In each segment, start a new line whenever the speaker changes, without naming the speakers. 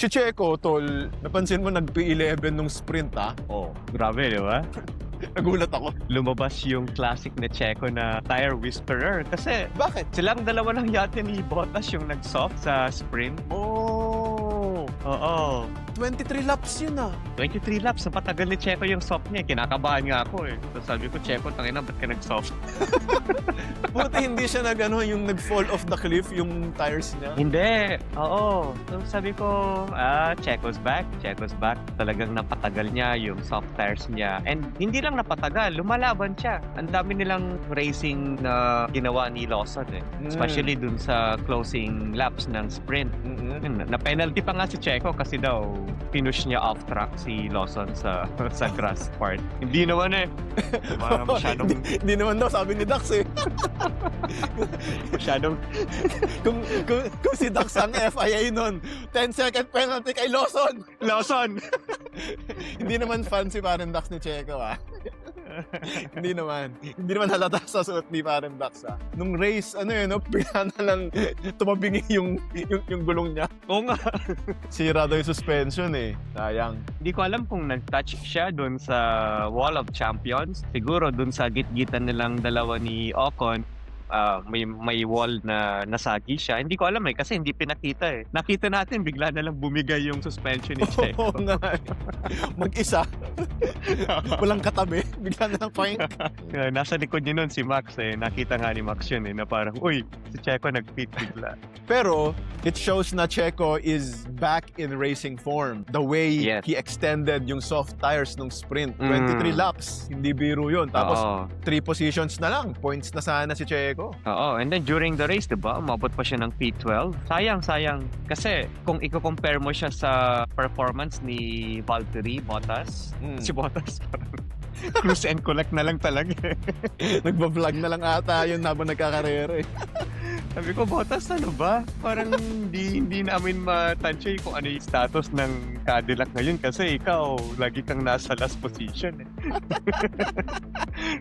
Si Checo, tol, napansin mo nag-P11 nung sprint, ha?
Oh, grabe, di ba?
Nagulat ako.
Lumabas yung classic na Checo na tire whisperer. Kasi
Bakit?
silang dalawa lang yata ni Bottas yung nag-soft sa sprint.
Oh,
Oo.
23 laps yun, ah.
23 laps, napatagal ni Checo yung soft niya. Kinakabahan nga ako eh. So sabi ko, Checo, tangina, ba't ka nag-soft?
Buti hindi siya yung nag-fall off the cliff yung tires niya.
Hindi. Oo. So sabi ko, Checo's back. Checo's back. Talagang napatagal niya yung soft tires niya. And hindi lang napatagal, lumalaban siya. Ang dami nilang racing na ginawa ni Lawson eh. Especially dun sa closing laps ng sprint. Na-penalty pa nga si Checo kasi daw pinush niya off track si Lawson sa grass part. Hindi naman eh. Masyadong
Hindi naman daw, sabi ni Dax eh.
masyadong
Kung si Dax ang FIA nun, 10-second penalty kay Lawson.
Lawson.
Hindi naman fan si parang Dax ni Checo, ah. Hindi naman halata sa suot ni parang Dax, ah. Nung race, pinana lang tumabingi yung gulong niya.
Oo nga.
Sira daw yung suspension eh. Sayang.
Hindi ko alam kung nag-touch siya doon sa Wall of Champions. Siguro doon sa gitgitan nilang dalawa ni Ocon, may wall na nasagi siya. Hindi ko alam eh kasi hindi pinakita eh. Nakita natin bigla na lang bumigay yung suspension ni Checo.
Oo nga. Mag-isa. Walang katabi. Bigla na lang fine.
Nasa likod niya nun si Max eh. Nakita nga ni Max yun eh na parang, uy, si Checo nag-pit bigla.
Pero it shows na Checo is back in racing form. The way
Yes.
he extended yung soft tires nung sprint. 23 laps. Hindi biro yun. Tapos
Oo.
3 positions na lang. Points na sana si Checo.
Oo, and then during the race, diba, umabot pa siya ng P12. Sayang. Kasi kung i-compare mo siya sa performance ni Valtteri Bottas, si Bottas parang cruise and collect na lang talaga.
Nagbablog na lang ata yun habang nagkakarera eh.
Sabi ko, Bottas, ano ba? Parang hindi namin matansya kung ano yung status ng Cadillac ngayon kasi ikaw, lagi kang nasa last position eh.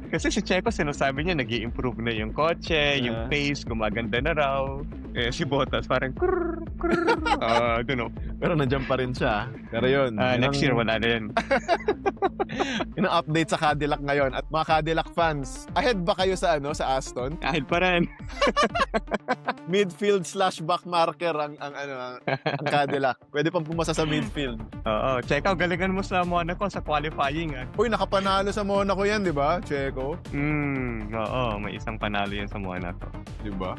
Kasi si Checo, sinasabi niya, nag-i-improve na yung kotse, yung pace, gumaganda na raw. Eh, si Bottas, parang I don't know.
Pero nandiyan pa rin siya. Pero yun.
Next year, wala na yun.
Yun ang update sa Cadillac ngayon. At mga Cadillac fans, ahead ba kayo sa Aston?
Kahit pa rin.
Midfield / back marker ang Cadillac. Pwede pang pumasa sa midfield.
Oo, Checo, galingan mo sa Monaco sa qualifying.
Uy, nakapanalo sa Monaco yan, di ba, Checo?
Oo, may isang panalo yan sa Monaco.
Di ba?